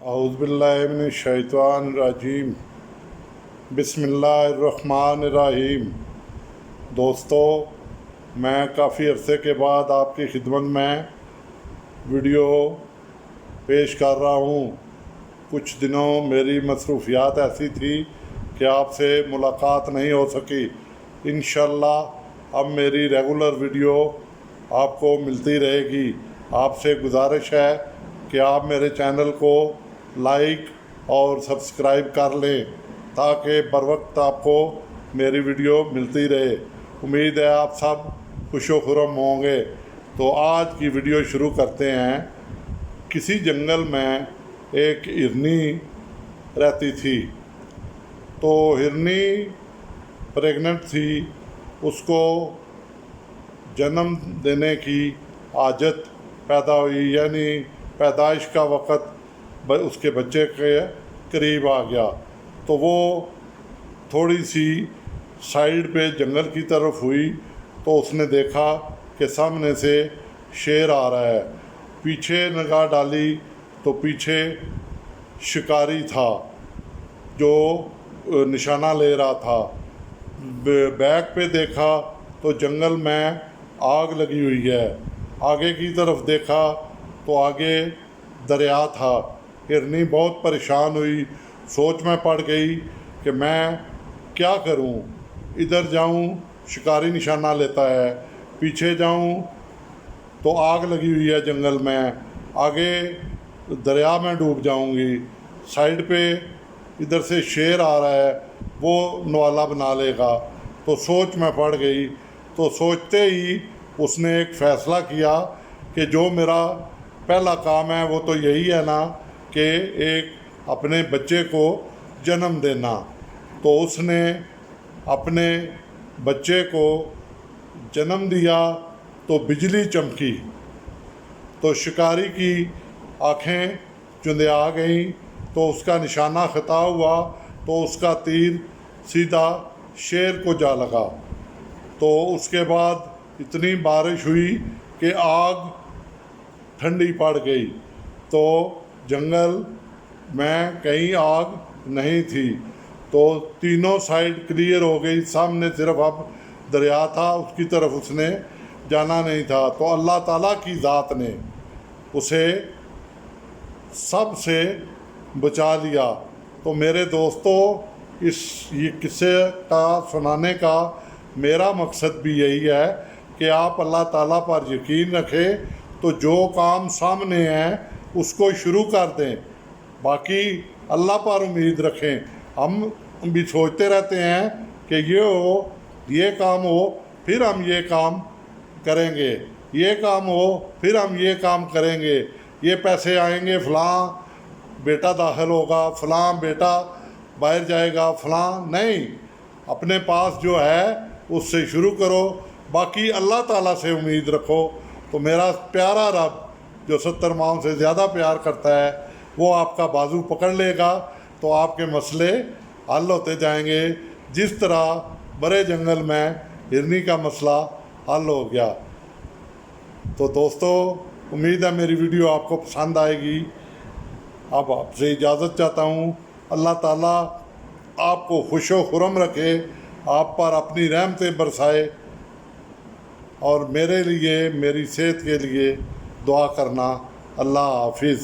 औज़ुबिल्लाहिमिनश्शैतानिर्रजीम बिस्मिल्लाहिर्रहमानिर्रहीम। दोस्तों, मैं काफ़ी अरसे के बाद आपकी खिदमत में वीडियो पेश कर रहा हूँ। कुछ दिनों मेरी मसरूफ़ियात ऐसी थी कि आपसे मुलाकात नहीं हो सकी। इंशाअल्लाह अब मेरी रेगुलर वीडियो आपको मिलती रहेगी। आपसे गुजारिश है कि आप मेरे चैनल को लाइक और सब्सक्राइब कर लें ताकि बर वक्त आपको मेरी वीडियो मिलती रहे। उम्मीद है आप सब खुशो खुरम होंगे। तो आज की वीडियो शुरू करते हैं। किसी जंगल में एक हिरनी रहती थी। तो हिरनी प्रेग्नेंट थी, उसको जन्म देने की आदत पैदा हुई, यानी पैदाइश का वक़्त उसके बच्चे के करीब आ गया। तो वो थोड़ी सी साइड पे जंगल की तरफ हुई तो उसने देखा कि सामने से शेर आ रहा है। पीछे निगाह डाली तो पीछे शिकारी था जो निशाना ले रहा था। बैक पे देखा तो जंगल में आग लगी हुई है। आगे की तरफ देखा तो आगे दरिया था। हिरनी बहुत परेशान हुई, सोच में पड़ गई कि मैं क्या करूं। इधर जाऊं शिकारी निशाना लेता है, पीछे जाऊं तो आग लगी हुई है जंगल में, आगे दरिया में डूब जाऊंगी, साइड पे इधर से शेर आ रहा है, वो नवाला बना लेगा। तो सोच में पड़ गई। तो सोचते ही उसने एक फ़ैसला किया कि जो मेरा पहला काम है वो तो यही है ना कि एक अपने बच्चे को जन्म देना। तो उसने अपने बच्चे को जन्म दिया तो बिजली चमकी, तो शिकारी की आँखें चुंधिया गईं, तो उसका निशाना ख़ता हुआ तो उसका तीर सीधा शेर को जा लगा। तो उसके बाद इतनी बारिश हुई कि आग ठंडी पड़ गई। तो जंगल में कहीं आग नहीं थी। तो तीनों साइड क्लियर हो गई, सामने सिर्फ अब दरिया था, उसकी तरफ उसने जाना नहीं था। तो अल्लाह ताला की ज़ात ने उसे सब से बचा लिया। तो मेरे दोस्तों, ये किस्से का सुनाने का मेरा मकसद भी यही है कि आप अल्लाह ताला पर यकीन रखें तो जो काम सामने है उसको शुरू कर दें, बाकी अल्लाह पर उम्मीद रखें। हम भी सोचते रहते हैं कि ये हो, ये काम हो, फिर हम ये काम करेंगे, ये काम हो, फिर हम ये काम करेंगे, ये पैसे आएंगे, फ़लाँ बेटा दाखिल होगा, फ़लाँ बेटा बाहर जाएगा, फ़लाँ नहीं। अपने पास जो है उससे शुरू करो, बाकी अल्लाह ताला से उम्मीद रखो। तो मेरा प्यारा रब जो 70 माओं से ज़्यादा प्यार करता है वो आपका बाजू पकड़ लेगा, तो आपके मसले हल होते जाएंगे। जिस तरह बड़े जंगल में हिरनी का मसला हल हो गया। तो दोस्तों, उम्मीद है मेरी वीडियो आपको पसंद आएगी। अब आपसे इजाज़त चाहता हूँ। अल्लाह ताला आपको खुशो खुरम रखे, आप पर अपनी रहमतें बरसाए, और मेरे लिए, मेरी सेहत के लिए दुआ करना। अल्लाह हाफिज़।